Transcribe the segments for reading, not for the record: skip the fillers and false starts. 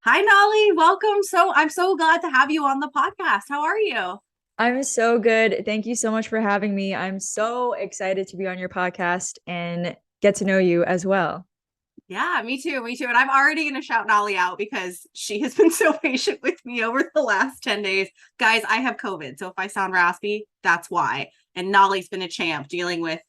Hi, Nali. Welcome. I'm so glad to have you on the podcast. How are you? I'm so good. Thank you so much for having me. I'm so excited to be on your podcast and get to know you as well. Yeah, me too. Me too. And I'm already going to shout Nali out because she has been so patient with me over the last 10 days. Guys, I have COVID. So if I sound raspy, that's why. And Nali's been a champ dealing with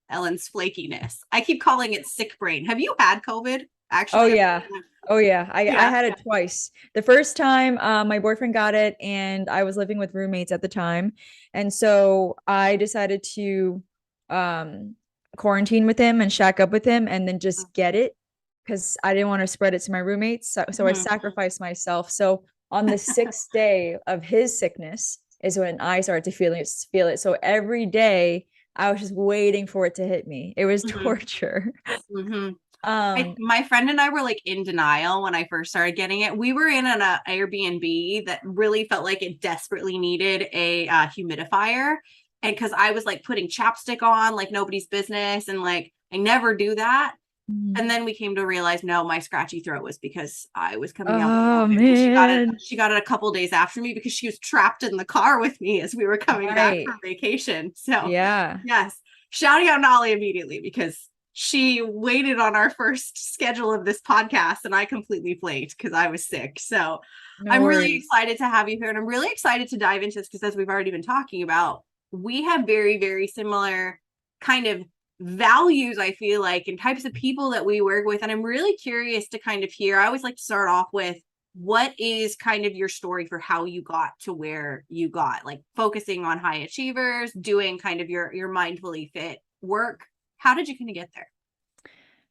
Ellen's flakiness. I keep calling it sick brain. Have you had COVID? Oh Actually, yeah. Oh yeah. I yeah. had it twice. The first time, my boyfriend got it and I was living with roommates at the time. And so I decided to um quarantine with him and shack up with him and then just get it because I didn't want to spread it to my roommates. So I Mhm. sacrificed myself. So on the sixth day of his sickness is when I started to feel it. So every day I was just waiting for it to hit me. It was Mhm. torture. Mhm. Um, My friend and I were like in denial when I first started getting it. We were in an Airbnb that really felt like it desperately needed a humidifier. And because I was like putting chapstick on like nobody's business and like I never do that. And then we came to realize no, my scratchy throat was because I was coming out with oh COVID and man. she got it a couple days after me because she was trapped in the car with me as we were coming back Right. from vacation. So Yeah. yes, shouting out Nolly immediately because she waited on our first schedule of this podcast and I completely flaked because I was sick. So No I'm really worries. excited to have you here and I'm really excited to dive into this because as we've already been talking about, we have very, very similar kind of values, I feel like, and types of people that we work with. And I'm really curious to kind of hear. I always like to start off with what is kind of your story for how you got to where you got, like focusing on high achievers, doing kind of your mindfully fit work. How did you kind of get there?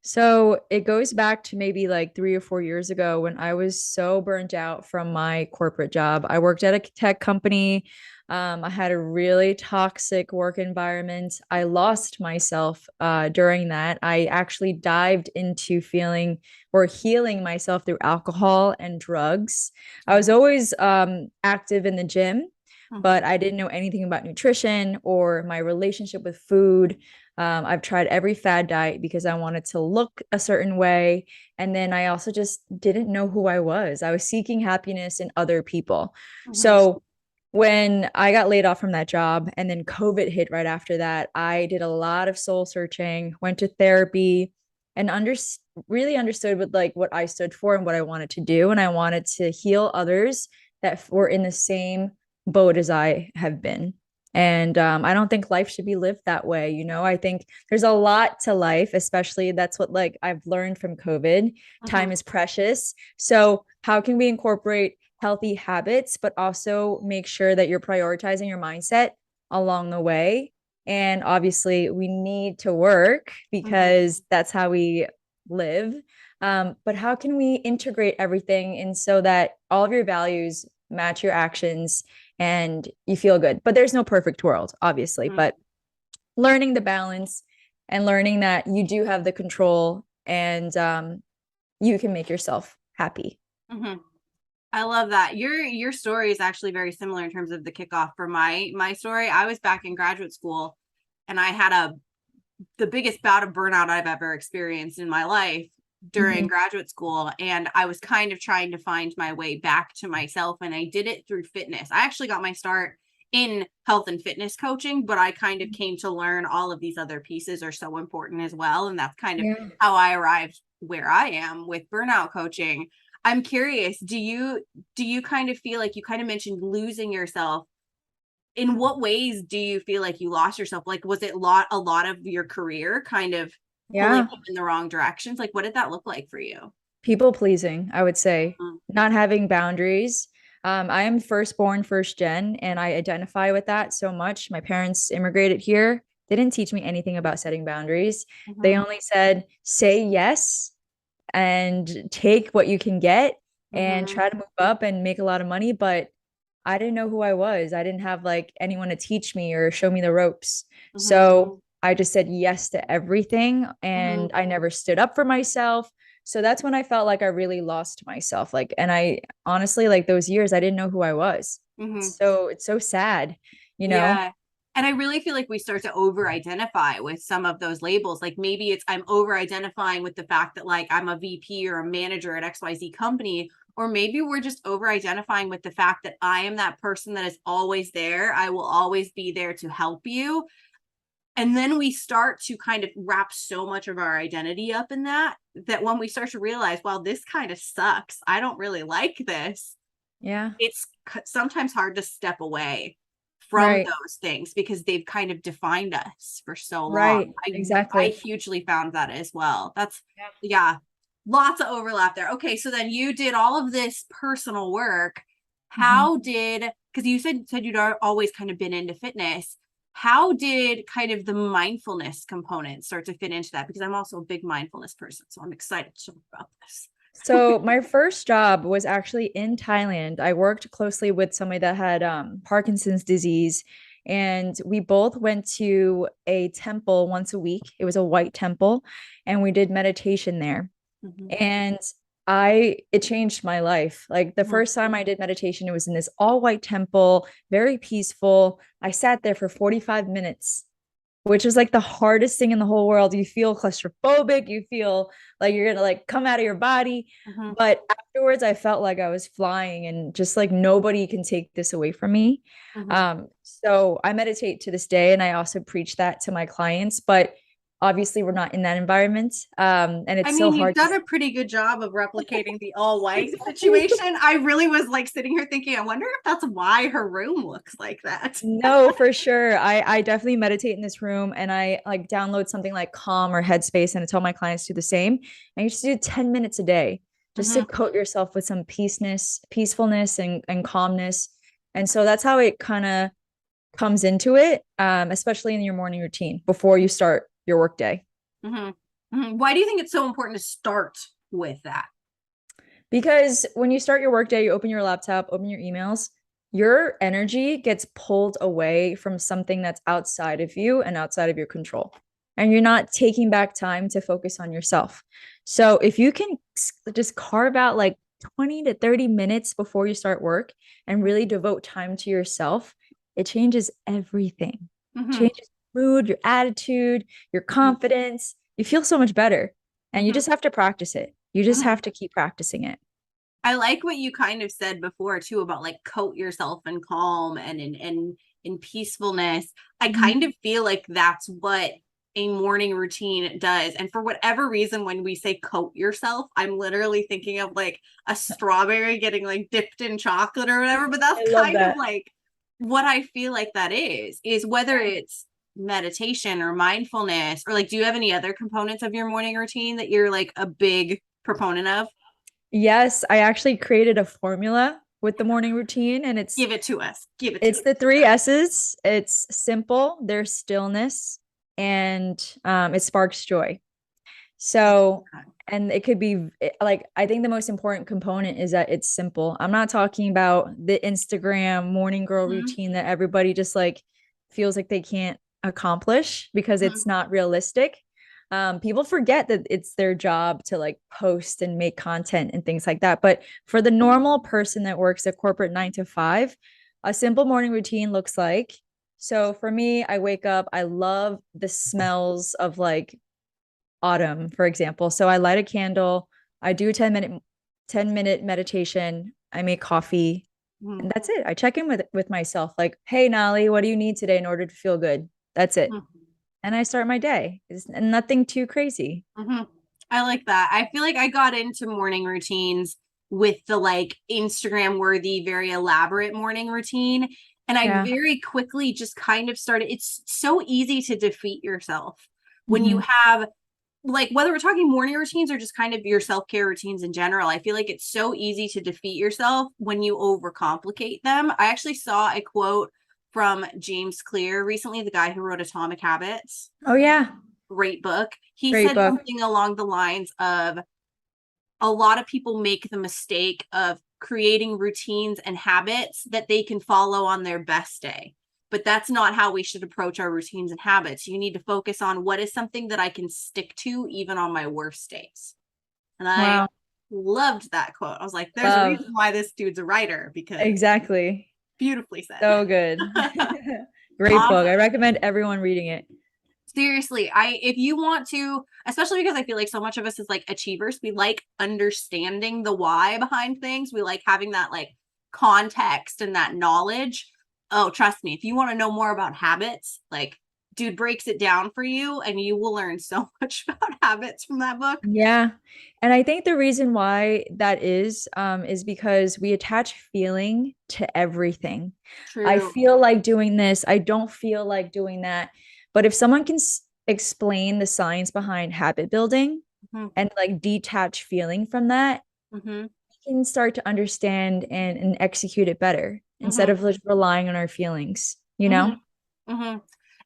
So it goes back to maybe like 3 or 4 years ago when I was so burnt out from my corporate job. I worked at a tech company. I had a really toxic work environment. I lost myself during that. I actually dived into feeling or healing myself through alcohol and drugs. I was always active in the gym, Mm-hmm. but I didn't know anything about nutrition or my relationship with food. I've tried every fad diet because I wanted to look a certain way. And then I also just didn't know who I was. I was seeking happiness in other people. Mm-hmm. So when I got laid off from that job and then COVID hit right after that, I did a lot of soul searching, went to therapy, and really understood what I stood for and what I wanted to do. And I wanted to heal others that were in the same boat as I have been. And I don't think life should be lived that way. I think there's a lot to life, especially that's what like I've learned from COVID. Mm-hmm. Time is precious. So, how can we incorporate healthy habits, but also make sure that you're prioritizing your mindset along the way? And obviously, we need to work Mm-hmm. because that's how we live. But how can we integrate everything and so that all of your values match your actions and you feel good? But there's no perfect world, obviously, Mm-hmm. but learning the balance and learning that you do have the control and you can make yourself happy. Mm-hmm. I love that. Your story is actually very similar in terms of the kickoff for my story. I was back in graduate school and I had the biggest bout of burnout I've ever experienced in my life during Mm-hmm. graduate school. And I was kind of trying to find my way back to myself. And I did it through fitness. I actually got my start in health and fitness coaching, but I kind of came to learn all of these other pieces are so important as well. And that's kind of Yeah. how I arrived where I am with burnout coaching. I'm curious, do you kind of feel like you kind of mentioned losing yourself, in what ways do you feel like you lost yourself? Like, was it a lot of your career kind of pulling Yeah. you in the wrong directions? Like, what did that look like for you? People pleasing, I would say, Mm-hmm. not having boundaries. I am firstborn, first gen, and I identify with that so much. My parents immigrated here. They didn't teach me anything about setting boundaries. They Mm-hmm. only said, say yes and take what you can get and Mm-hmm. try to move up and make a lot of money. But I didn't know who I was. I didn't have like anyone to teach me or show me the ropes. Mm-hmm. So I just said yes to everything Mm-hmm. and I never stood up for myself. So that's when I felt like I really lost myself. Like, and I honestly, like those years, I didn't know who I was. Mm-hmm. It's so sad, you know? Yeah. And I really feel like we start to over identify with some of those labels. Like maybe it's I'm over identifying with the fact that like I'm a VP or a manager at XYZ company, or maybe we're just over identifying with the fact that I am that person that is always there. I will always be there to help you. And then we start to kind of wrap so much of our identity up in that, that when we start to realize, well, this kind of sucks, I don't really like this, Yeah. it's sometimes hard to step away from Right. those things because they've kind of defined us for so long. Right. I Exactly. hugely found that as well. That's, Yeah. yeah, lots of overlap there. Okay, so then you did all of this personal work. Mhm. How did, because you said you'd always kind of been into fitness. How did kind of the mindfulness component start to fit into that? Because I'm also a big mindfulness person, so I'm excited to talk about this. So my first job was actually in Thailand. I worked closely with somebody that had Parkinson's disease, and we both went to a temple once a week. It was a white temple, and we did meditation there. Mm-hmm. And it changed my life. Like the Mm-hmm. first time I did meditation, it was in this all white temple, very peaceful. I sat there for 45 minutes, which is like the hardest thing in the whole world. You feel claustrophobic, you feel like you're gonna like come out of your body. Mm-hmm. But afterwards, I felt like I was flying and just like nobody can take this away from me. Mm-hmm. So I meditate to this day and I also preach that to my clients, but obviously we're not in that environment. And I it's so mean, you've hard to done a pretty good job of replicating the all white situation. I really was like sitting here thinking, I wonder if that's why her room looks like that. No, for sure. I definitely meditate in this room and I like download something like Calm or Headspace and I tell my clients to do the same. I used to do 10 minutes a day just to Mm-hmm. coat yourself with some peacefulness and calmness. And so that's how it kind of comes into it, especially in your morning routine before you start your workday. Mm-hmm. Mm-hmm. Why do you think it's so important to start with that? Because when you start your workday, you open your laptop, open your emails, your energy gets pulled away from something that's outside of you and outside of your control. And you're not taking back time to focus on yourself. So if you can just carve out like 20 to 30 minutes before you start work and really devote time to yourself, it changes everything. Mm-hmm. Changes mood, your attitude, your confidence. You feel so much better. And you Mm-hmm. just have to practice it. You just Mm-hmm. have to keep practicing it. I like what you kind of said before too about like coat yourself in calm and in peacefulness. I Mhm. kind of feel like that's what a morning routine does. And for whatever reason, when we say coat yourself, I'm literally thinking of like a strawberry getting like dipped in chocolate or whatever. But that's I love kind of that. like what I feel like that is whether it's meditation or mindfulness, or like, do you have any other components of your morning routine that you're like a big proponent of? Yes, I actually created a formula with the morning routine and Give it to us. Give it to it's us. the three S's. It's simple, there's stillness, and it sparks joy. So, and it could be like, I think the most important component is that it's simple. I'm not talking about the Instagram morning girl Mm-hmm. routine that everybody just like feels like they can't accomplish because Mm-hmm. it's not realistic. People forget that it's their job to like post and make content and things like that. But for the normal person that works a corporate 9 to 5, a simple morning routine looks like, so for me, I wake up, I love the smells of like autumn, for example. So I light a candle, I do a 10-minute meditation, I make coffee, Mm-hmm. and that's it. I check in with myself like, "Hey Nali, what do you need today in order to feel good?" That's it. And I start my day. It's nothing too crazy. Mm-hmm. I like that. I feel like I got into morning routines with the like Instagram worthy, very elaborate morning routine. And I Yeah. very quickly just kind of started. It's so easy to defeat yourself when you Mm-hmm. have, like, whether we're talking morning routines or just kind of your self-care routines in general. I feel like it's so easy to defeat yourself when you overcomplicate them. I actually saw a quote from James Clear recently, the guy who wrote Atomic Habits. Oh yeah. Great book. He Great said book. something along the lines of, a lot of people make the mistake of creating routines and habits that they can follow on their best day. But that's not how we should approach our routines and habits. You need to focus on what is something that I can stick to even on my worst days. And I Wow. loved that quote. I was like, there's a Love. reason why this dude's a writer, because Exactly. beautifully said. So good. Great book. Awesome. I recommend everyone reading it. Seriously, if you want to, especially because I feel like so much of us is like achievers, we like understanding the why behind things. We like having that like context and that knowledge. Oh, trust me, if you want to know more about habits, like dude breaks it down for you and you will learn so much about habits from that book. Yeah. And I think the reason why that is because we attach feeling to everything. I True. feel like doing this. I don't feel like doing that. But if someone can explain the science behind habit building Mm-hmm. and like detach feeling from that, Mm-hmm. we can start to understand and execute it better instead Mm-hmm. of just relying on our feelings, you know? Mm-hmm. Mm-hmm.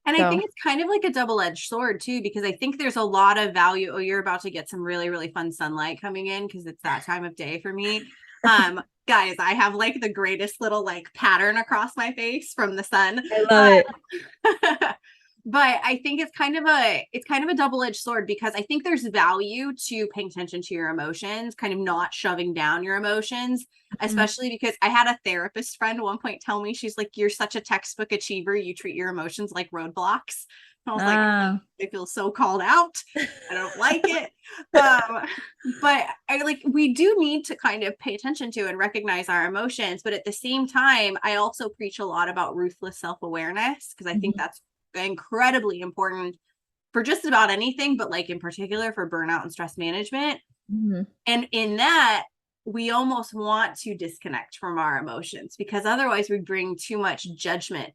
And I So think it's kind of like a double-edged sword too, because I think there's a lot of value. Oh, you're about to get some really, really fun sunlight coming in because it's that time of day for me. Guys, I have like the greatest little like pattern across my face from the sun. I love it. But I think it's kind of a double-edged sword because I think there's value to paying attention to your emotions, kind of not shoving down your emotions, Mhm. especially because I had a therapist friend at one point tell me, she's like, you're such a textbook achiever, you treat your emotions like roadblocks. I was like, Ah, I feel so called out. I don't like it. Um, but I like we do need to kind of pay attention to and recognize our emotions. But at the same time, I also preach a lot about ruthless self-awareness because I think mhm. that's incredibly important for just about anything, but like in particular for burnout and stress management. Mhm. And in that, we almost want to disconnect from our emotions because otherwise we bring too much judgment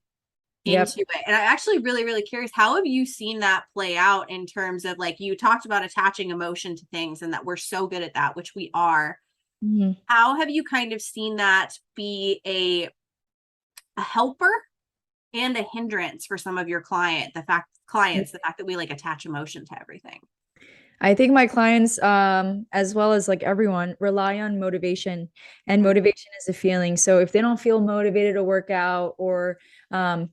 into Yep. it. And I actually really, really curious, how have you seen that play out in terms of like you talked about attaching emotion to things and that we're so good at that, which we are. Mhm. How have you kind of seen that be a helper and a hindrance for some of your the fact that we like attach emotion to everything? I think my clients, as well as like everyone, rely on motivation, and Mm-hmm. motivation is a feeling. So if they don't feel motivated to work out or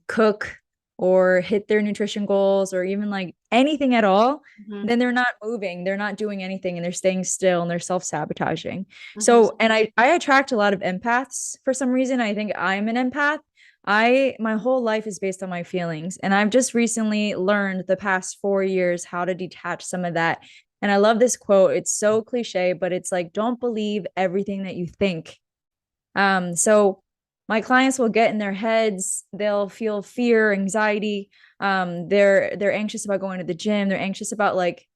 cook or hit their nutrition goals or even like anything at all, Mm-hmm. then they're not moving, they're not doing anything, and they're staying still and they're self-sabotaging. Mm-hmm. So, and I attract a lot of empaths for some reason. I think I'm an empath. My whole life is based on my feelings, and I've just recently learned the past 4 years how to detach some of that. And I love this quote. It's so cliche, but it's like, don't believe everything that you think. So my clients will get in their heads, they'll feel fear, anxiety. They're anxious about going to the gym, they're anxious about like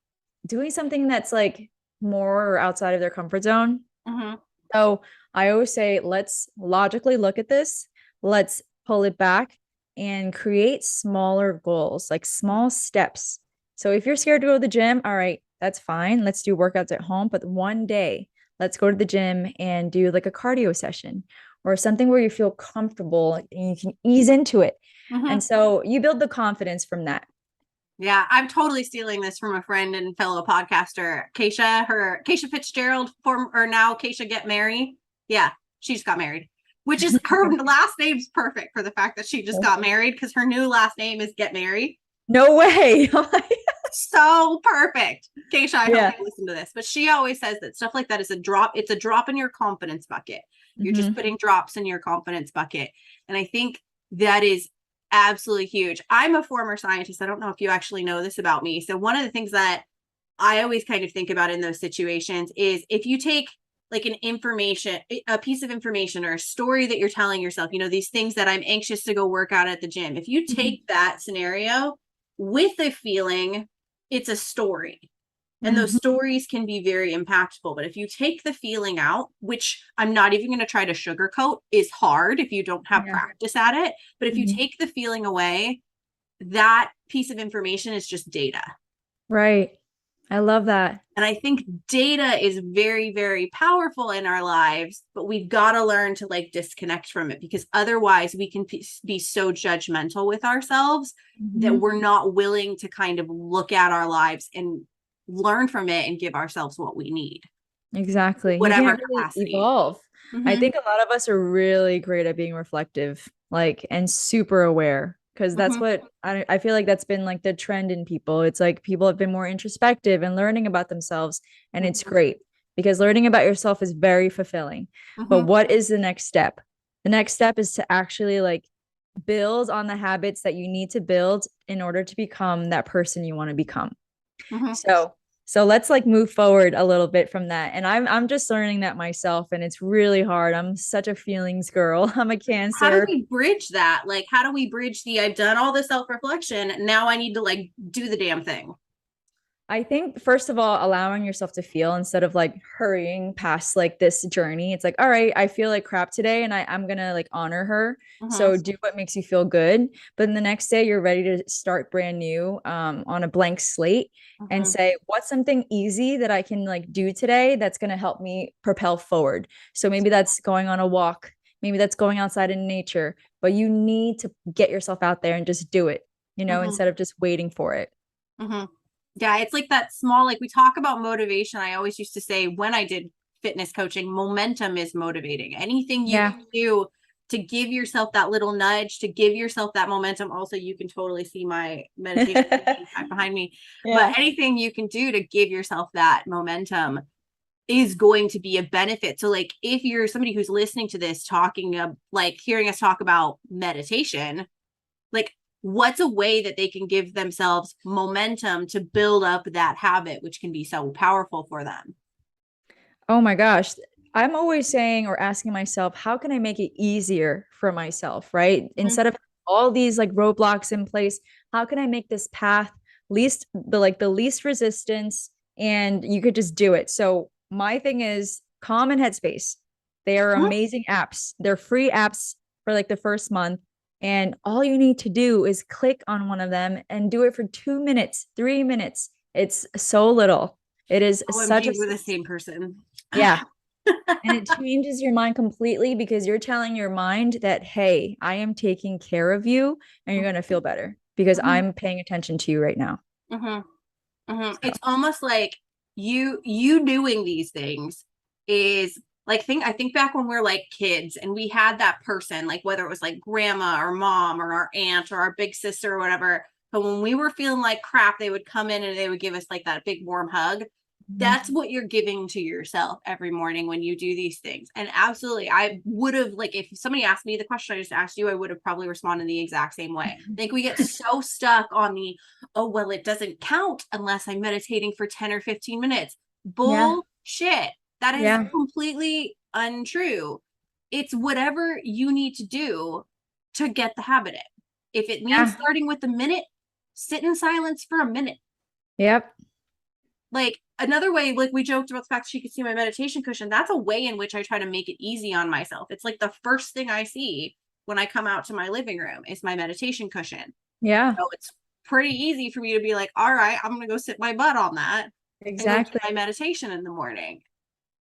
doing something that's like more or outside of their comfort zone. Mm-hmm. So I always say, let's logically look at this, let's pull it back and create smaller goals, like small steps. So if you're scared to go to the gym, all right, that's fine. Let's do workouts at home. But one day, let's go to the gym and do like a cardio session or something where you feel comfortable and you can ease into it. And Mm-hmm. so you build the confidence from that. Yeah, I'm totally stealing this from a friend and fellow podcaster, Keisha Fitzgerald, former or now Keisha Get Married. Yeah, she just got married, which is her last name's perfect for the fact that she just got married because her new last name is Get Married. No way. So perfect. Keisha, I hope Yeah. you listen to this. But she always says that stuff like that is a drop. It's a drop in your confidence bucket. You're just Hmm. putting drops in your confidence bucket. And I think that is absolutely huge. I'm a former scientist. I don't know if you actually know this about me. So one of the things that I always kind of think about in those situations is if you take like a piece of information or a story that you're telling yourself, these things that I'm anxious to go work out at the gym. If you take that scenario with a feeling, it's a story. And those Hmm. stories can be very impactful. But if you take the feeling out, which I'm not even going to try to sugarcoat, is hard if you don't have Yeah. practice at it. But if you Mhm. take the feeling away, that piece of information is just data. Right. I love that. And I think data is very, very powerful in our lives, but we've got to learn to like disconnect from it because otherwise we can be so judgmental with ourselves that Mhm. we're not willing to kind of look at our lives and learn from it and give ourselves what we need, Exactly. You whatever can't really capacity. evolve. I Mm-hmm. think a lot of us are really great at being reflective, like, and super aware, because that's Mm-hmm. what I feel like that's been like the trend in people. It's like people have been more introspective and learning about themselves, and it's Mm-hmm. great because learning about yourself is very fulfilling. But Mm-hmm. what is the next step? The next step is to actually like build on the habits that you need to build in order to become that person you want to become. Mhm. So let's like move forward a little bit from that. And I'm just learning that myself, and it's really hard. I'm such a feelings girl. I'm a How do Cancer. we bridge that? Like, how do we bridge the I've done all the self reflection. Now I need to like do the damn thing. I think first of all, allowing yourself to feel instead of like hurrying past like this journey. It's like, all right, I feel like crap today, and I'm gonna like honor her. Mm-hmm. So do what makes you feel good. But then the next day you're ready to start brand new on a blank slate and Mm-hmm. say, what's something easy that I can like do today that's gonna help me propel forward. So maybe that's going on a walk, maybe that's going outside in nature, but you need to get yourself out there and just do it, Mm-hmm. instead of just waiting for it. Mm-hmm. Yeah, it's like that small, like we talk about motivation. I always used to say when I did fitness coaching, momentum is motivating. Anything you Yeah. can do to give yourself that little nudge, to give yourself that momentum. Also, you can totally see my meditation behind me, but Yeah. anything you can do to give yourself that momentum is going to be a benefit. So, like, if you're somebody who's listening to this, talking like hearing us talk about meditation, like what's a way that they can give themselves momentum to build up that habit, which can be so powerful for them? Oh my gosh. I'm always saying or asking myself, how can I make it easier for myself, right? Mm-hmm. Instead of all these like roadblocks in place, how can I make this path the least resistance, and you could just do it. So my thing is Calm and Headspace. They are amazing apps. They're free apps for like the first month. And all you need to do is click on one of them and do it for 2 minutes, 3 minutes. It's so little. It is such a OMG, we're the same person. yeah. And it changes your mind completely because you're telling your mind that, hey, I am taking care of you and you're going to feel better because Mm-hmm. I'm paying attention to you right now. Mm-hmm. Mm-hmm. So, It's almost like you doing these things is like I think back when we are like kids and we had that person, like whether it was like grandma or mom or our aunt or our big sister or whatever. But when we were feeling like crap, they would come in and they would give us like that big warm hug. That's mhm. what you're giving to yourself every morning when you do these things. And absolutely, I would have, like, if somebody asked me the question I just asked you, I would have probably responded the exact same way. I think we get so stuck on the, oh, well, it doesn't count unless I'm meditating for 10 or 15 minutes. Yeah. Bullshit. That is Yeah. completely untrue. It's whatever you need to do to get the habit in. If it means Yeah. starting with a minute, sit in silence for a minute. Yep. Like another way, like we joked about the fact she could see my meditation cushion. That's a way in which I try to make it easy on myself. It's like the first thing I see when I come out to my living room is my meditation cushion. Yeah. So it's pretty easy for me to be like, all right, I'm gonna go sit my butt on that and go do Exactly. my meditation in the morning.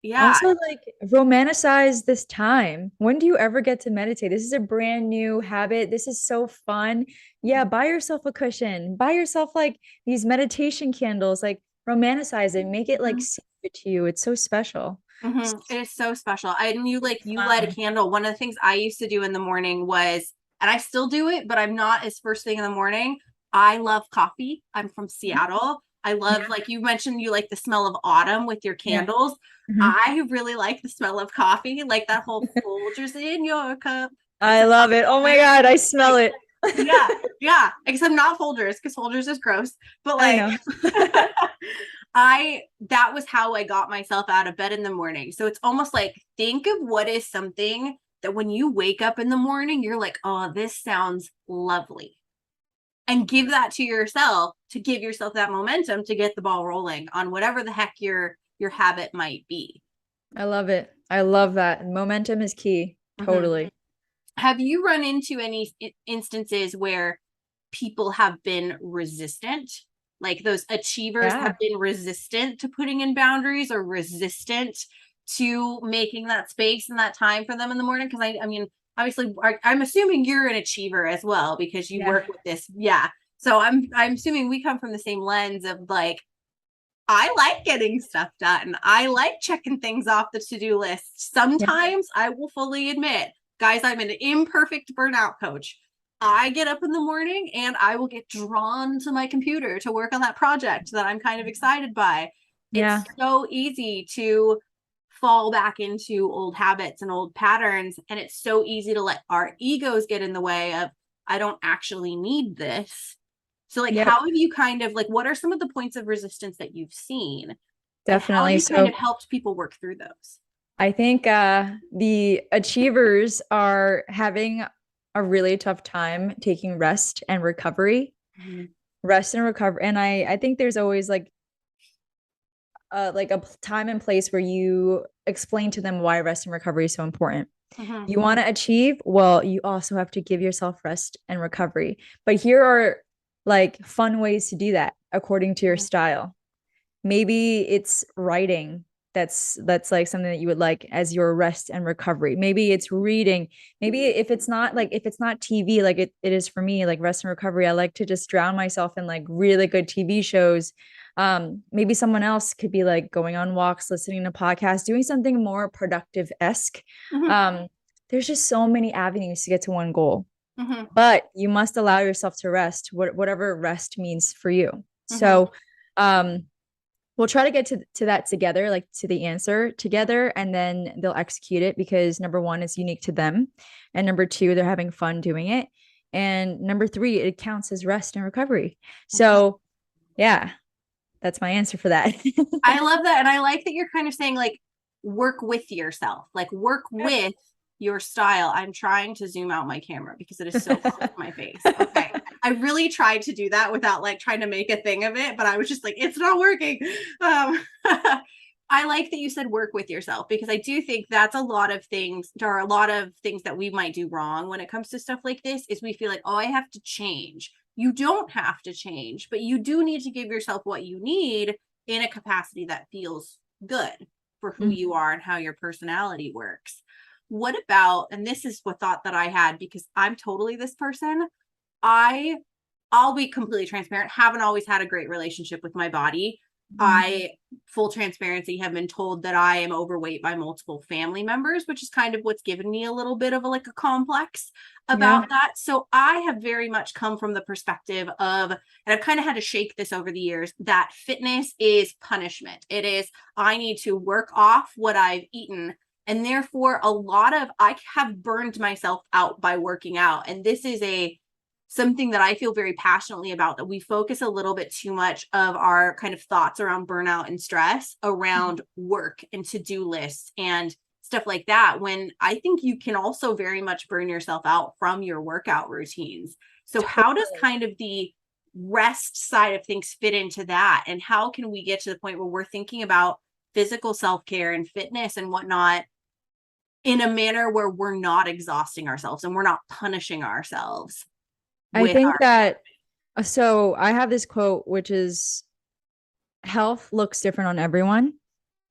Yeah. Also, like, romanticize this time. When do you ever get to meditate? This is a brand new habit. This is so fun. Yeah, buy yourself a cushion. Buy yourself like these meditation candles. Like, romanticize it. Make it like Mhm. secret to you. It's so special. Mm-hmm. It is so special. I knew like you light a Fun. candle. One of the things I used to do in the morning was, and I still do it, but I'm not as first thing in the morning. I love coffee. I'm from Seattle. I love, Yeah. like you mentioned, you like the smell of autumn with your Yeah. candles. Mhm. I really like the smell of coffee, like that whole Folgers in your cup. I Except love it. Oh my not God, I Folgers. smell Like, it. yeah, yeah. Except not Folgers because Folgers is gross. But I like know. I that was how I got myself out of bed in the morning. So it's almost like think of what is something that when you wake up in the morning, you're like, oh, this sounds lovely. And give that to yourself to give yourself that momentum to get the ball rolling on whatever the heck your habit might be. I love it. I love that. Momentum is key. Mm-hmm. Totally. Have you run into any instances where people have been resistant? Like those achievers have Yeah. been resistant to putting in boundaries or resistant to making that space and that time for them in the morning? Because I mean, obviously, I'm assuming you're an achiever as well because you Yeah. work with this. Yeah. So I'm assuming we come from the same lens of like, I like getting stuff done. I like checking things off the to-do list. Yeah. Sometimes I will fully admit, guys, I'm an imperfect burnout coach. I get up in the morning and I will get drawn to my computer to work on that project that I'm kind of excited by. It's Yeah. so easy to fall back into old habits and old patterns. And it's so easy to let our egos get in the way of, I don't actually need this. So like, Yep, how have you kind of like, what are some of the points of resistance that you've seen, and how have definitely. you kind So of helped people work through those? I think the achievers are having a really tough time taking rest and recovery. Mm-hmm. Rest and recover. And I think there's always like a time and place where you explain to them why rest and recovery is so important. Mm-hmm. You want to achieve, well, you also have to give yourself rest and recovery. But here are like fun ways to do that according to your style. Maybe it's writing. That's like something that you would like as your rest and recovery. Maybe it's reading. Maybe if it's not TV, like it is for me, like rest and recovery, I like to just drown myself in like really good TV shows. Maybe someone else could be like going on walks, listening to podcasts, doing something more productive-esque. Mm-hmm. um there's just so many avenues to get to one goal, Mm-hmm. but you must allow yourself to rest, whatever rest means for you. Mm-hmm. So um we'll try to get to that together, like to the answer together, and then they'll execute it because number one, it's unique to them, and number two, they're having fun doing it, and number three, it counts as rest and recovery. So yeah, that's my answer for that. I love that. And I like that you're kind of saying like work with yourself, like work with your style. I'm trying to zoom out my camera because it is so close to my face. Okay. I really tried to do that without like trying to make a thing of it, but I was just like, it's not working. I like that you said work with yourself because I do think that's a lot of things. There are a lot of things that we might do wrong when it comes to stuff like this is we feel like, oh, I have to change. You don't have to change, but you do need to give yourself what you need in a capacity that feels good for who you are and how your personality works. What about, and this is what thought that I had because I'm totally this person. I I'll be completely transparent, haven't always had a great relationship with my body. I, full transparency, have been told that I am overweight by multiple family members, which is kind of what's given me a little bit of a complex Yeah, about that. So I have very much come from the perspective of, and I've kind of had to shake this over the years, that fitness is punishment. It is, I need to work off what I've eaten. And therefore, I have burned myself out by working out. And this is something that I feel very passionately about, that we focus a little bit too much of our kind of thoughts around burnout and stress around work and to-do lists and stuff like that, when I think you can also very much burn yourself out from your workout routines. So how does totally. kind of the rest side of things fit into that? And how can we get to the point where we're thinking about physical self-care and fitness and whatnot in a manner where we're not exhausting ourselves and we're not punishing ourselves I with think our. that so I have this quote, which is health looks different on everyone,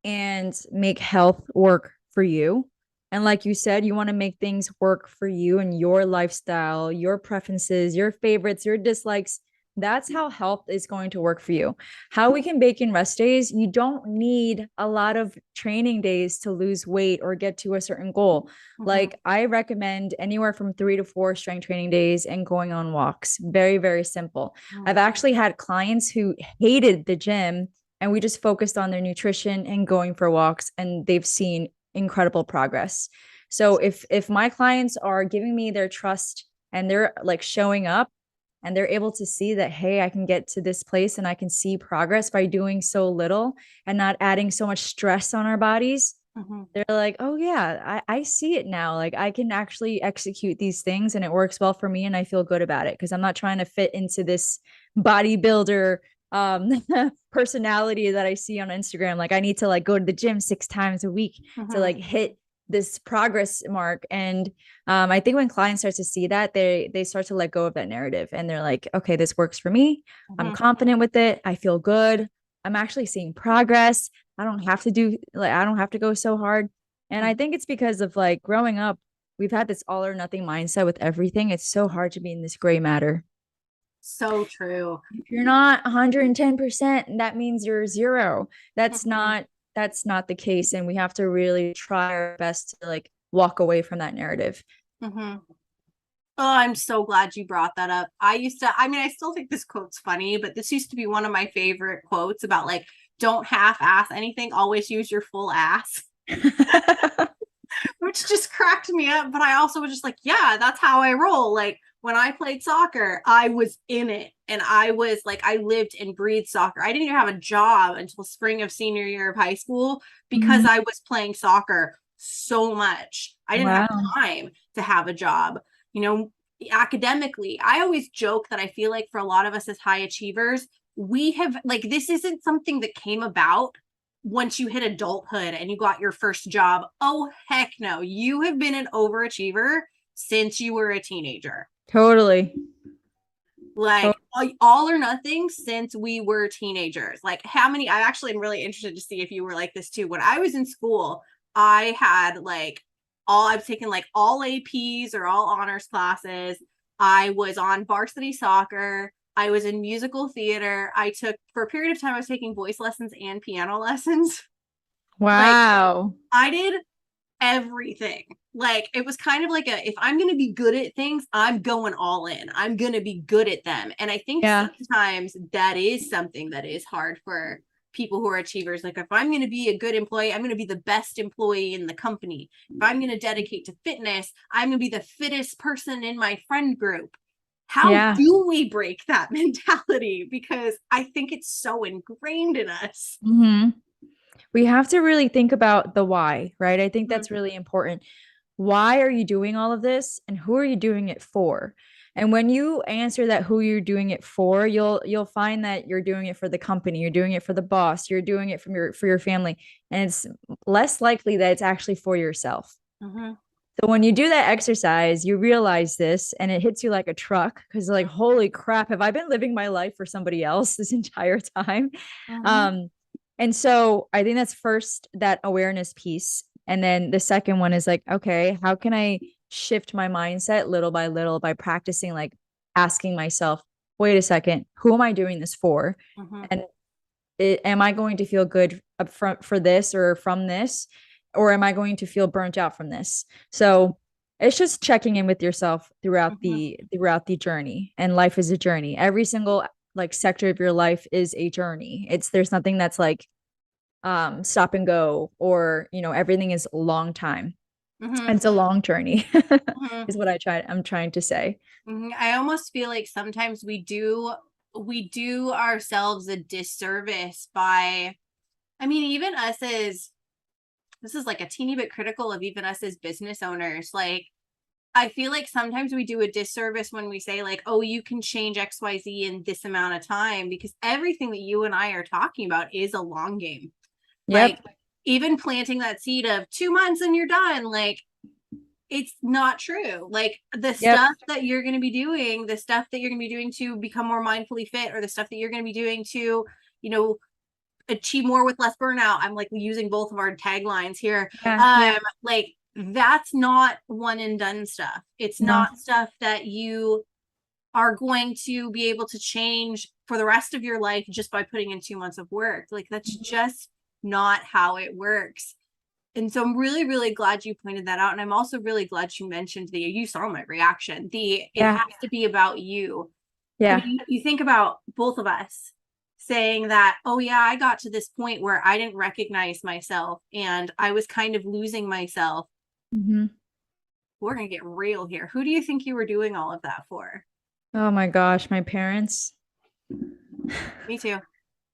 and make health work for you. And like you said, you want to make things work for you and your lifestyle, your preferences, your favorites, your dislikes. That's how health is going to work for you. How we can bake in rest days, you don't need a lot of training days to lose weight or get to a certain goal. Mhm. Like I recommend anywhere from 3 to 4 strength training days and going on walks. Very, very simple. I've actually had clients who hated the gym and we just focused on their nutrition and going for walks, and they've seen incredible progress. So if my clients are giving me their trust and they're like showing up and they're able to see that, hey, I can get to this place and I can see progress by doing so little and not adding so much stress on our bodies, Mhm. they're like, oh yeah, I see it now. Like I can actually execute these things and it works well for me and I feel good about it because I'm not trying to fit into this bodybuilder personality that I see on Instagram. Like I need to like go to the gym 6 times a week to Mhm. like hit this progress mark. And I think when clients start to see that, they start to let go of that narrative and they're like, okay, this works for me. I'm Mhm. confident with it. I feel good. I'm actually seeing progress. I don't have to go so hard. And I think it's because of like growing up, we've had this all or nothing mindset with everything. It's so hard to be in this gray matter. So true. If you're not 110%, that means you're zero. Mhm. That's not the case. And we have to really try our best to like walk away from that narrative. Mhm. Oh, I'm so glad you brought that up. I mean, I still think this quote's funny, but this used to be one of my favorite quotes about like, don't half ass anything, always use your full ass. Which which just cracked me up. But I also was just like, yeah, that's how I roll. Like when I played soccer, I was in it. And I was like, I lived and breathed soccer. I didn't even have a job until spring of senior year of high school because Mhm. I was playing soccer so much. I didn't have Wow. time to have a job. You know, academically, I always joke that I feel like for a lot of us as high achievers, we have like this isn't something that came about once you hit adulthood and you got your first job. Oh, heck no. You have been an overachiever since you were a teenager. Totally. Like To- all or nothing since we were teenagers. Like how many, I actually am really interested to see if you were like this too. When I was in school, I had like I've taken like all APs or all honors classes. I was on varsity soccer. I was in musical theater. I took, for a period of time, I was taking voice lessons and piano lessons. Like Wow. I did everything. Like it was kind of like a, if I'm going to be good at things, I'm going all in. I'm going to be good at them. And I think Yeah. sometimes that is something that is hard for people who are achievers. Like if I'm going to be a good employee, I'm going to be the best employee in the company. If I'm going to dedicate to fitness, I'm going to be the fittest person in my friend group. How Yeah. do we break that mentality? Because I think it's so ingrained in us. hmm We have to really think about the why, right? I think Mhm, that's really important. Why are you doing all of this and who are you doing it for? And when you answer that who you're doing it for, you'll find that you're doing it for the company, you're doing it for the boss, you're doing it from your for your family, and it's less likely that it's actually for yourself. mhm, So when you do that exercise, you realize this and it hits you like a truck because like, holy crap, have I been living my life for somebody else this entire time? mhm, Um, and so I think that's first that awareness piece. And then the second one is like, okay, how can I shift my mindset little by little by practicing like asking myself, wait a second, who am I doing this for? mhm, And am I going to feel good up front for this or from this? Or am I going to feel burnt out from this? So it's just checking in with yourself mhm. throughout the journey. And life is a journey. Every single like sector of your life is a journey. It's there's nothing that's like stop and go or everything is a long time. Mhm, It's a long journey mhm, is what I'm trying to say. mhm. I almost feel like sometimes we do ourselves a disservice by, I mean, even us as, this is like a teeny bit critical of even us as business owners. Like I feel like sometimes we do a disservice when we say like, oh, you can change XYZ in this amount of time, because everything that you and I are talking about is a long game. Like Yep. even planting that seed of 2 months and you're done, like it's not true. Like the Yep. stuff that you're going to be doing, the stuff that you're going to be doing to become more mindfully fit, or the stuff that you're going to be doing to, you know, achieve more with less burnout. I'm like using both of our taglines here. Yeah. Yeah. Like that's not one and done stuff. It's No. not stuff that you are going to be able to change for the rest of your life just by putting in 2 months of work. Like that's just not how it works. And so I'm really, really glad you pointed that out. And I'm also really glad you mentioned you saw my reaction. It Yeah. has to be about you. I Yeah. mean, you think about both of us saying that, oh yeah, I got to this point where I didn't recognize myself and I was kind of losing myself. hmm We're going to get real here. Who do you think you were doing all of that for? Oh my gosh, my parents. Me too.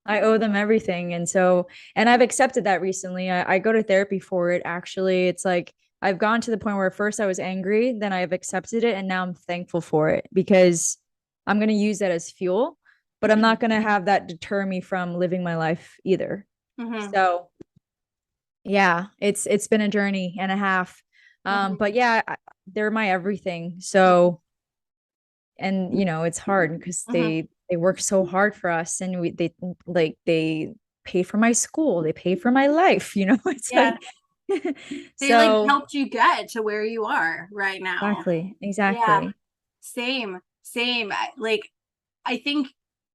I owe them everything. And I've accepted that recently. I go to therapy for it. Actually, it's like I've gone to the point where at first I was angry, then I've accepted it, and now I'm thankful for it because I'm going to use that as fuel, but I'm Mm-hmm. not going to have that deter me from living my life either. Mm-hmm. So, yeah, it's been a journey and a half. Mm-hmm. But yeah, they're my everything. Mm-hmm. So and it's hard because Mm-hmm. they work so hard for us and they pay for my school, they pay for my life, it's Yeah. like They like so helped you get to where you are right now. exactly, Yeah. exactly. Same, same. Like I think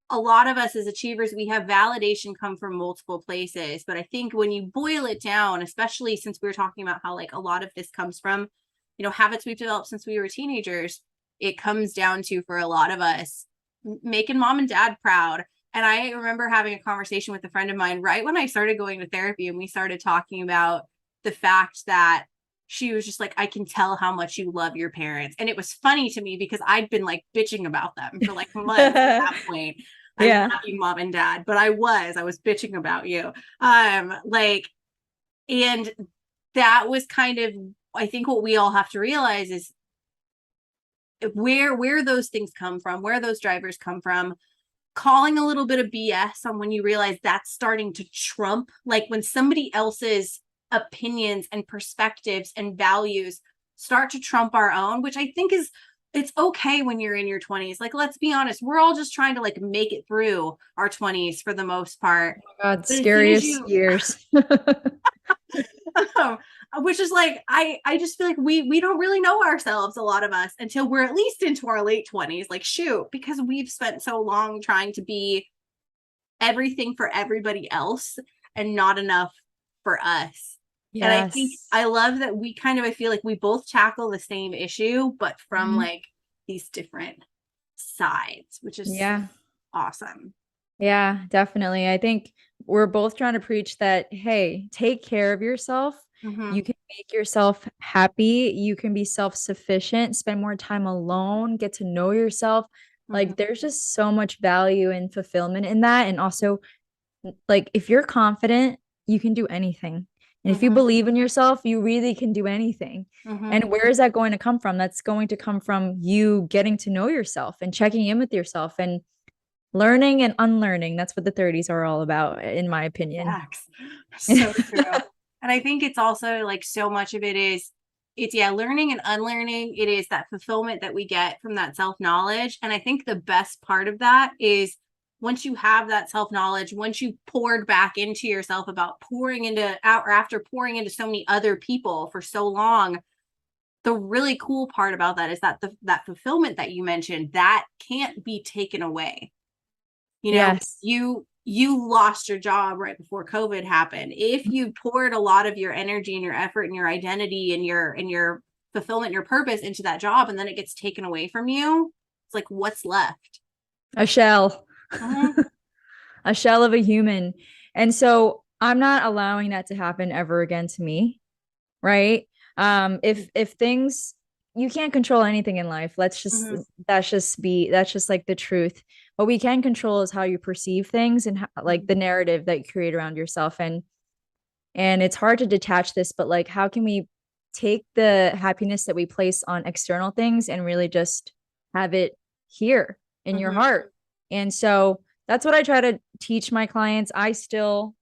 a lot of us as achievers, we have validation come from multiple places. But I think when you boil it down, especially since we were talking about how like a lot of this comes from, habits we've developed since we were teenagers, it comes down to, for a lot of us, making mom and dad proud. And I remember having a conversation with a friend of mine right when I started going to therapy, and we started talking about the fact that she was just like, I can tell how much you love your parents. And it was funny to me because I'd been like bitching about them for like months at that point. I love Yeah. you, mom and dad, but I was bitching about you. Like, and that was kind of, I think what we all have to realize is where those things come from, where those drivers come from, calling a little bit of BS on when you realize that's starting to trump, like when somebody else's opinions and perspectives and values start to trump our own, which I think is, it's okay when you're in your 20s. Like, let's be honest, we're all just trying to like make it through our 20s for the most part. God, But as soon as scariest you years. which is like I just feel like we don't really know ourselves, a lot of us, until we're at least into our late 20s, like shoot, because we've spent so long trying to be everything for everybody else and not enough for us. And I think Yes. I love that we kind of, I feel like we both tackle the same issue but from Mhm. like these different sides, which is Yeah. awesome. Yeah, definitely. I think we're both trying to preach that, hey, take care of yourself. Mm-hmm. You can make yourself happy. You can be self-sufficient, spend more time alone, get to know yourself. Mm-hmm. Like, there's just so much value and fulfillment in that. And also, like, if you're confident, you can do anything. And if you Mm-hmm. believe in yourself, you really can do anything. Mm-hmm. And where is that going to come from? That's going to come from you getting to know yourself and checking in with yourself and learning and unlearning. That's what the 30s are all about, in my opinion. Facts. So true. And I think it's also like so much of it is, it's yeah, learning and unlearning. It is that fulfillment that we get from that self-knowledge. And I think the best part of that is once you have that self-knowledge, once you poured back into yourself about pouring into out or after pouring into so many other people for so long, the really cool part about that is that that fulfillment that you mentioned, that can't be taken away. You know, Yes. you lost your job right before COVID happened. If you poured a lot of your energy and your effort and your identity and your fulfillment and your purpose into that job, and then it gets taken away from you, it's like, what's left? A shell. Mm-hmm. A shell of a human. And so I'm not allowing that to happen ever again to me, right? If things, you can't control anything in life. Let's just Mm-hmm. that's just like the truth. What we can control is how you perceive things and how, like the narrative that you create around yourself. And it's hard to detach this, but like how can we take the happiness that we place on external things and really just have it here in your Mm-hmm. heart? And so that's what I try to teach my clients. I still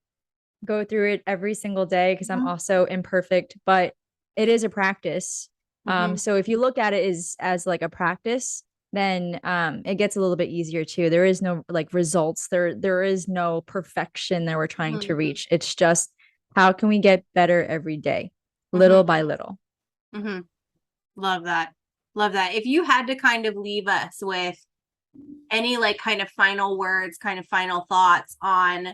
go through it every single day because I'm Mm-hmm. also imperfect, but it is a practice. Mm-hmm. So if you look at it as like a practice, then it gets a little bit easier too. There is no like results. There is no perfection that we're trying to Mm-hmm. reach. It's just how can we get better every day, Mm-hmm. little by little. Mm-hmm. Love that. Love that. If you had to kind of leave us with any like kind of final words, kind of final thoughts on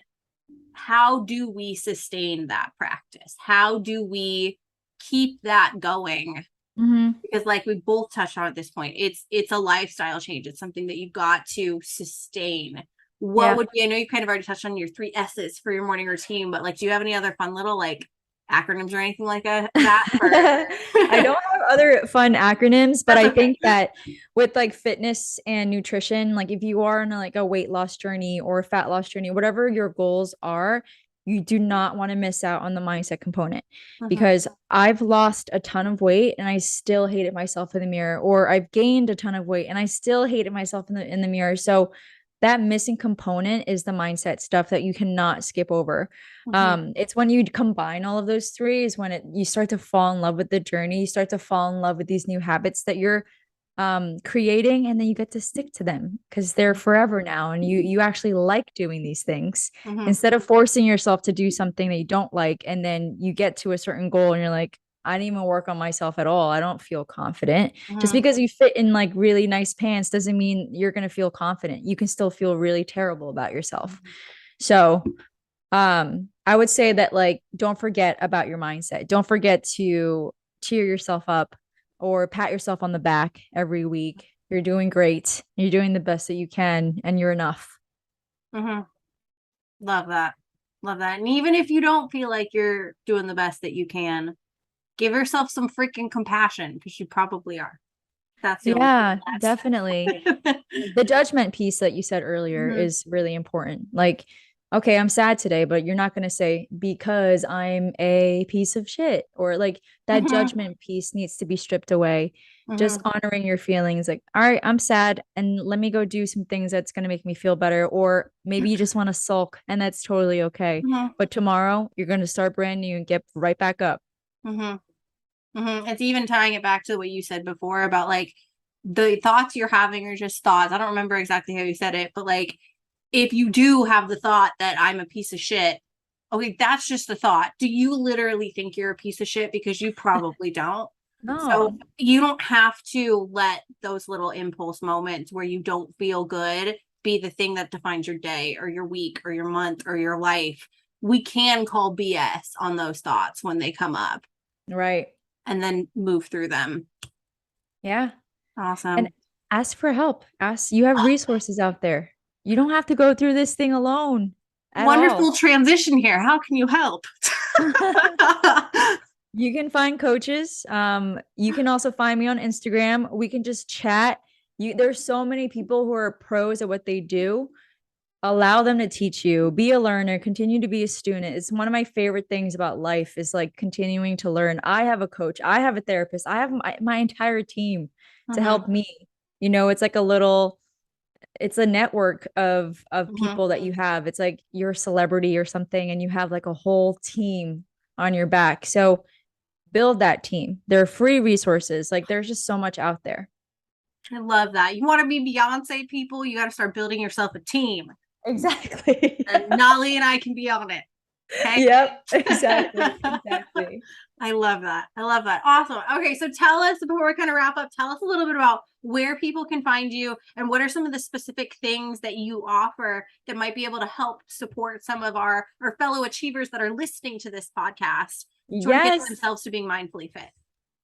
how do we sustain that practice? How do we keep that going? Mm-hmm. Because like we both touched on at this point, it's a lifestyle change. It's something that you've got to sustain. What Yeah. would be, I know you kind of already touched on your 3 S's for your morning routine, but like do you have any other fun little like acronyms or anything like that for I don't have other fun acronyms, but that's I okay. think that with like fitness and nutrition, like if you are in like a weight loss journey or a fat loss journey, whatever your goals are, you do not want to miss out on the mindset component Mm-hmm. because I've lost a ton of weight and I still hated myself in the mirror, or I've gained a ton of weight and I still hated myself in the mirror. So that missing component is the mindset stuff that you cannot skip over. Mm-hmm. It's when you combine all of those three is when it you start to fall in love with the journey. You start to fall in love with these new habits that you're creating, and then you get to stick to them because they're forever now, and you actually like doing these things Mm-hmm. instead of forcing yourself to do something that you don't like, and then you get to a certain goal and you're like, I didn't even work on myself at all. I don't feel confident. Just Mm-hmm. because you fit in like really nice pants doesn't mean you're going to feel confident. You can still feel really terrible about yourself. So, I would say that like don't forget about your mindset. Don't forget to cheer yourself up or pat yourself on the back every week. You're doing great. You're doing the best that you can and you're enough. Mm-hmm. Love that. Love that. And even if you don't feel like you're doing the best that you can, give yourself some freaking compassion because you probably are. That's the only Yeah, thing definitely. that's The judgment piece that you said earlier Mhm, is really important. Like, okay, I'm sad today, but you're not going to say because I'm a piece of shit, or like that mhm, judgment piece needs to be stripped away. Just mhm, honoring your feelings, like, all right, I'm sad and let me go do some things that's going to make me feel better. Or maybe you just want to sulk and that's totally okay. mhm, But tomorrow you're going to start brand new and get right back up. mhm, mhm. It's even tying it back to what you said before about like the thoughts you're having are just thoughts. I don't remember exactly how you said it, but like if you do have the thought that I'm a piece of shit, okay, that's just a thought. Do you literally think you're a piece of shit? Because you probably don't. So No, you don't have to let those little impulse moments where you don't feel good be the thing that defines your day or your week or your month or your life. We can call BS on those thoughts when they come up right. and then move through them. Yeah. And Awesome. ask for help. Ask, you have resources out there. You don't have to go through this thing alone at Wonderful all. transition here. How can you help? You can find coaches. You can also find me on Instagram. We can just chat. There's so many people who are pros at what they do. Allow them to teach you. Be a learner. Continue to be a student. It's one of my favorite things about life is like continuing to learn. I have a coach. I have a therapist. I have my entire team to Mhm, help me. It's like a little, it's a network of mhm. people that you have. It's like you're a celebrity or something and you have like a whole team on your back. So build that team. There are free resources. Like there's just so much out there. I love that. You want to be Beyonce people, you got to start building yourself a team. Exactly. And Nali and I can be on it. Okay. Yep, exactly. Exactly. I love that. I love that. Awesome. Okay, so tell us before we kind of wrap up, tell us a little bit about where people can find you and what are some of the specific things that you offer that might be able to help support some of our fellow achievers that are listening to this podcast toward getting Yes. themselves to being mindfully fit.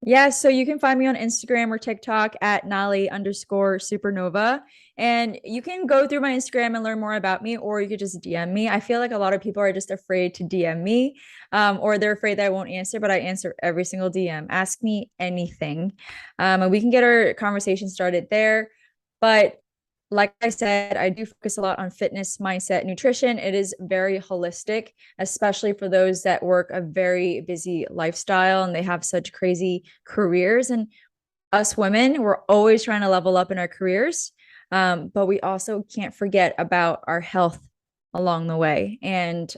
Yeah, so you can find me on Instagram or TikTok at Nali_Supernova. And you can go through my Instagram and learn more about me, or you could just DM me. I feel like a lot of people are just afraid to DM me, or they're afraid that I won't answer, but I answer every single DM. Ask me anything. And we can get our conversation started there. But like I said, I do focus a lot on fitness, mindset, nutrition. It is very holistic, especially for those that work a very busy lifestyle and they have such crazy careers. And us women, we're always trying to level up in our careers. But we also can't forget about our health along the way. And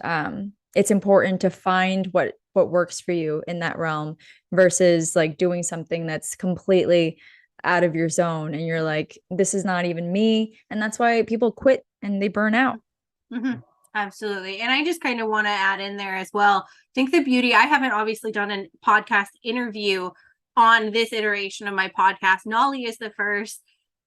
it's important to find what works for you in that realm versus like doing something that's completely out of your zone and you're like, this is not even me. And that's why people quit and they burn out. Mm-hmm. Absolutely. And I just kind of want to add in there as well. I think the beauty, I haven't obviously done a podcast interview on this iteration of my podcast. Nolly is the first.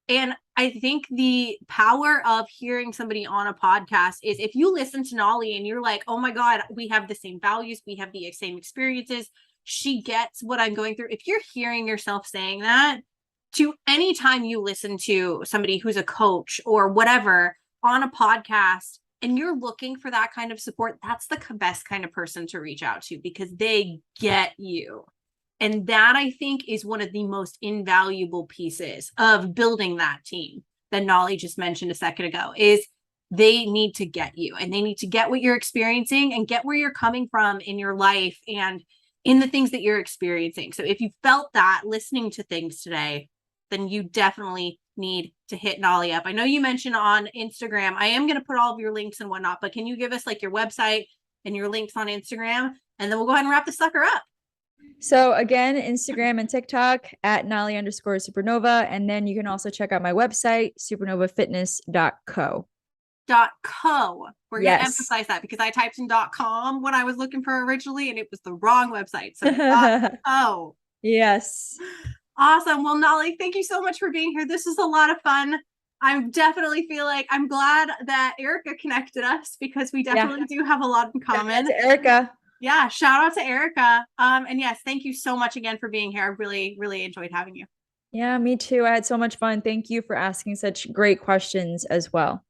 And I think the power of hearing somebody on a podcast is if you listen to Nolly and you're like, oh my God, we have the same values, we have the same experiences. She gets what I'm going through. If you're hearing yourself saying that to any time you listen to somebody who's a coach or whatever on a podcast and you're looking for that kind of support, that's the best kind of person to reach out to because they get you. And that I think is one of the most invaluable pieces of building that team that Nolly just mentioned a second ago is they need to get you and they need to get what you're experiencing and get where you're coming from in your life and in the things that you're experiencing. So if you felt that listening to things today, then you definitely need to hit Nolly up. I know you mentioned on Instagram, I am going to put all of your links and whatnot, but can you give us like your website and your links on Instagram? And then we'll go ahead and wrap the sucker up. So again, Instagram and TikTok at Nali_Supernova. And then you can also check out my website, supernovafitness.co. .co. We're going to Yes. emphasize that because I typed in .com when I was looking for originally and it was the wrong website. So .co. Yes. Awesome. Well, Nolly, thank you so much for being here. This is a lot of fun. I definitely feel like I'm glad that Erica connected us because we Yeah. definitely do have a lot in Shout out common. to Erica. Yeah, shout out to Erica. And yes, thank you so much again for being here. I really, really enjoyed having you. Yeah, me too. I had so much fun. Thank you for asking such great questions as well.